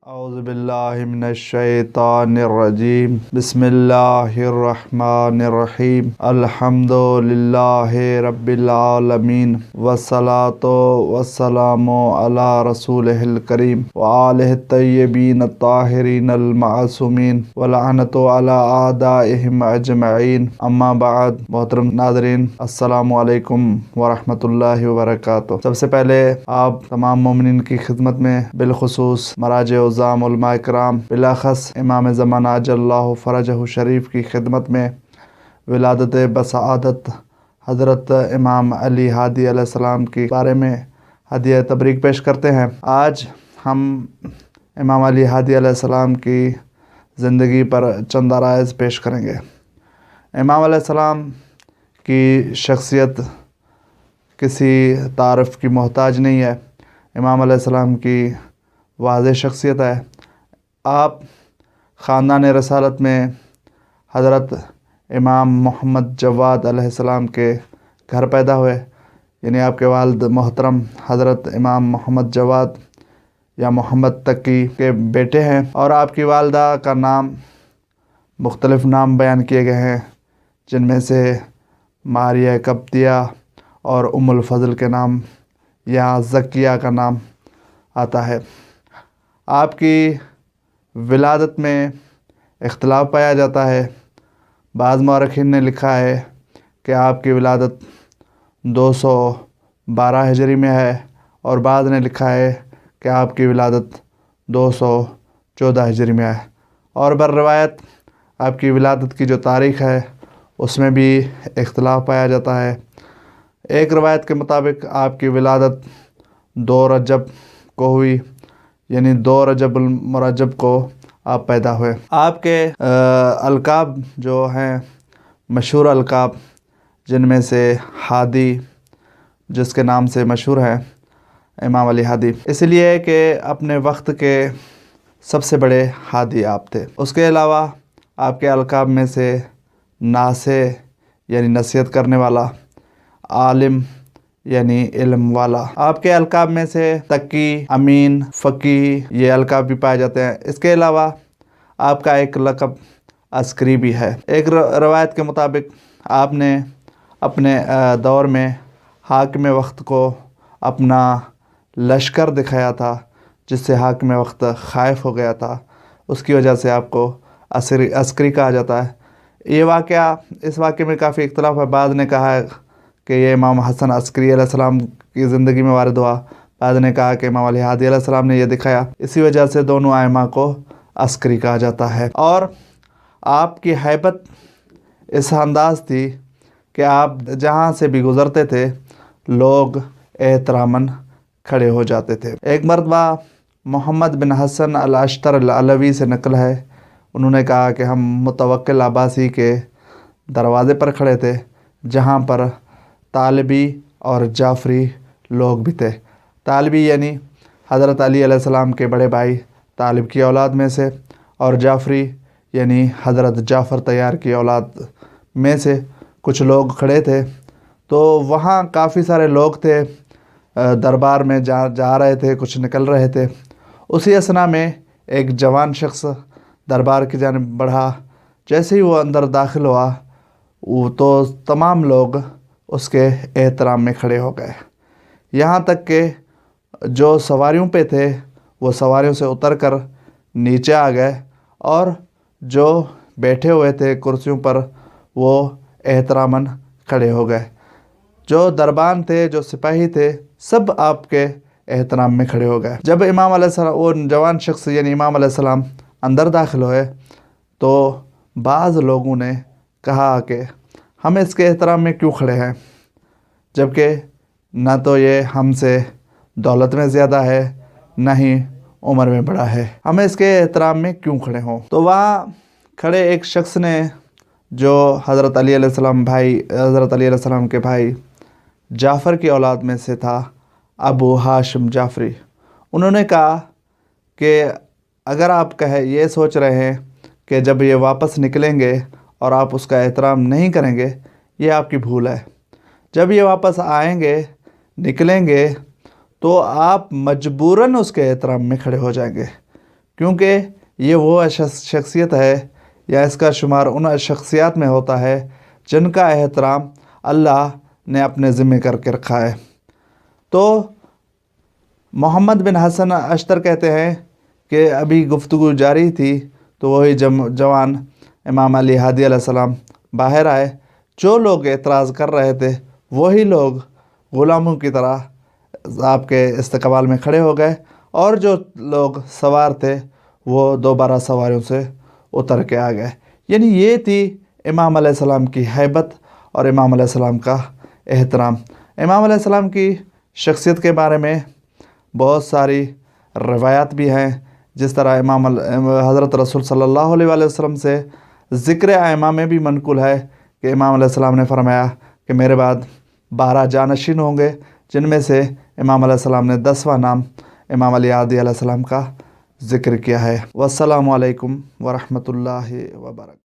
اعوذ باللہ من الشیطان الرجیم بسم اللہ الرحمن الرحیم الحمد للہ رب العالمین والصلاة والسلام علی رسولہ الکریم وآلہ الطیبین الطاہرین المعصومین ولعنت علی اعدائہم اجمعین اما بعد۔ محترم ناظرین، السلام علیکم ورحمۃ اللہ وبرکاتہ۔ سب سے پہلے آپ تمام مومنین کی خدمت میں، بالخصوص مراجع عظام علماء کرام، بالاخص امام زمانہ عجل اللہ فرجہ شریف کی خدمت میں ولادت بسعادت حضرت امام علی ہادی علیہ السلام کے بارے میں ہدیہ تبریک پیش کرتے ہیں۔ آج ہم امام علی ہادی علیہ السلام کی زندگی پر چند عرائض پیش کریں گے۔ امام علیہ السلام کی شخصیت کسی تعارف کی محتاج نہیں ہے۔ امام علیہ السلام کی واضح شخصیت ہے۔ آپ خاندان رسالت میں حضرت امام محمد جواد علیہ السلام کے گھر پیدا ہوئے، یعنی آپ کے والد محترم حضرت امام محمد جواد یا محمد تقی کے بیٹے ہیں، اور آپ کی والدہ کا نام مختلف نام بیان کیے گئے ہیں، جن میں سے ماریہ قبطیہ اور ام الفضل کے نام یا زکیہ کا نام آتا ہے۔ آپ کی ولادت میں اختلاف پایا جاتا ہے۔ بعض مورخین نے لکھا ہے کہ آپ کی ولادت 212 ہجری میں ہے، اور بعض نے لکھا ہے کہ آپ کی ولادت 214 ہجری میں ہے، اور بروایت آپ کی ولادت کی جو تاریخ ہے اس میں بھی اختلاف پایا جاتا ہے۔ ایک روایت کے مطابق آپ کی ولادت 2 رجب کو ہوئی، یعنی 2 رجب المرجب کو آپ پیدا ہوئے۔ آپ کے القاب جو ہیں مشہور القاب، جن میں سے ہادی جس کے نام سے مشہور ہے، امام علی ہادی، اس لیے کہ اپنے وقت کے سب سے بڑے ہادی آپ تھے۔ اس کے علاوہ آپ کے القاب میں سے ناصح یعنی نصیحت کرنے والا، عالم یعنی علم والا، آپ کے القاب میں سے تقی، امین، فقیہ، یہ القاب بھی پائے جاتے ہیں۔ اس کے علاوہ آپ کا ایک لقب عسکری بھی ہے۔ ایک روایت کے مطابق آپ نے اپنے دور میں حاکم وقت کو اپنا لشکر دکھایا تھا، جس سے حاکم وقت خائف ہو گیا تھا، اس کی وجہ سے آپ کو عسکری کہا جاتا ہے۔ یہ واقعہ، اس واقعے میں کافی اختلاف ہے۔ بعض نے کہا ہے کہ یہ امام حسن عسکری علیہ السلام کی زندگی میں وارد ہوا، بعض نے کہا کہ امام علی ہادی علیہ السلام نے یہ دکھایا، اسی وجہ سے دونوں ائمہ کو عسکری کہا جاتا ہے۔ اور آپ کی ہیبت اس انداز تھی کہ آپ جہاں سے بھی گزرتے تھے لوگ احتراماً کھڑے ہو جاتے تھے۔ ایک مرتبہ محمد بن حسن الاشتر العلوی سے نقل ہے، انہوں نے کہا کہ ہم متوکل عباسی کے دروازے پر کھڑے تھے، جہاں پر طالبی اور جعفری لوگ بھی تھے۔ طالبی یعنی حضرت علی علیہ السلام کے بڑے بھائی طالب کی اولاد میں سے، اور جعفری یعنی حضرت جعفر طیار کی اولاد میں سے کچھ لوگ کھڑے تھے۔ تو وہاں کافی سارے لوگ تھے، دربار میں جا رہے تھے، کچھ نکل رہے تھے۔ اسی اثنا میں ایک جوان شخص دربار کی جانب بڑھا۔ جیسے ہی وہ اندر داخل ہوا تو تمام لوگ اس کے احترام میں کھڑے ہو گئے، یہاں تک کہ جو سواریوں پہ تھے وہ سواریوں سے اتر کر نیچے آ گئے، اور جو بیٹھے ہوئے تھے کرسیوں پر وہ احتراماً کھڑے ہو گئے۔ جو دربان تھے، جو سپاہی تھے، سب آپ کے احترام میں کھڑے ہو گئے۔ جب امام علیہ السلام، وہ جوان شخص یعنی امام علیہ السلام اندر داخل ہوئے تو بعض لوگوں نے کہا کہ ہم اس کے احترام میں کیوں کھڑے ہیں، جبکہ نہ تو یہ ہم سے دولت میں زیادہ ہے، نہ ہی عمر میں بڑا ہے، ہم اس کے احترام میں کیوں کھڑے ہوں۔ تو وہاں کھڑے ایک شخص نے، جو حضرت علی علیہ السلام کے بھائی جعفر کی اولاد میں سے تھا، ابو ہاشم جعفری، انہوں نے کہا کہ اگر آپ یہ سوچ رہے ہیں کہ جب یہ واپس نکلیں گے اور آپ اس کا احترام نہیں کریں گے، یہ آپ کی بھول ہے۔ جب یہ واپس آئیں گے، نکلیں گے، تو آپ مجبوراً اس کے احترام میں کھڑے ہو جائیں گے، کیونکہ یہ وہ شخصیت ہے یا اس کا شمار ان شخصیات میں ہوتا ہے جن کا احترام اللہ نے اپنے ذمہ کر کے رکھا ہے۔ تو محمد بن حسن اشتر کہتے ہیں کہ ابھی گفتگو جاری تھی تو وہی جوان امام علی ہادی علیہ السلام باہر آئے۔ جو لوگ اعتراض کر رہے تھے وہی لوگ غلاموں کی طرح آپ کے استقبال میں کھڑے ہو گئے، اور جو لوگ سوار تھے وہ دوبارہ سواریوں سے اتر کے آ گئے۔ یعنی یہ تھی امام علیہ السلام کی ہیبت اور امام علیہ السلام کا احترام۔ امام علیہ السلام کی شخصیت کے بارے میں بہت ساری روایات بھی ہیں، جس طرح حضرت رسول صلی اللہ علیہ وآلہ وسلم سے ذکر ائمہ میں بھی منقول ہے کہ امام علیہ السلام نے فرمایا کہ میرے بعد 12 جانشین ہوں گے، جن میں سے امام علیہ السلام نے 10واں نام امام علی ہادی علیہ السلام کا ذکر کیا ہے۔ والسلام علیکم ورحمۃ اللہ وبرکاتہ۔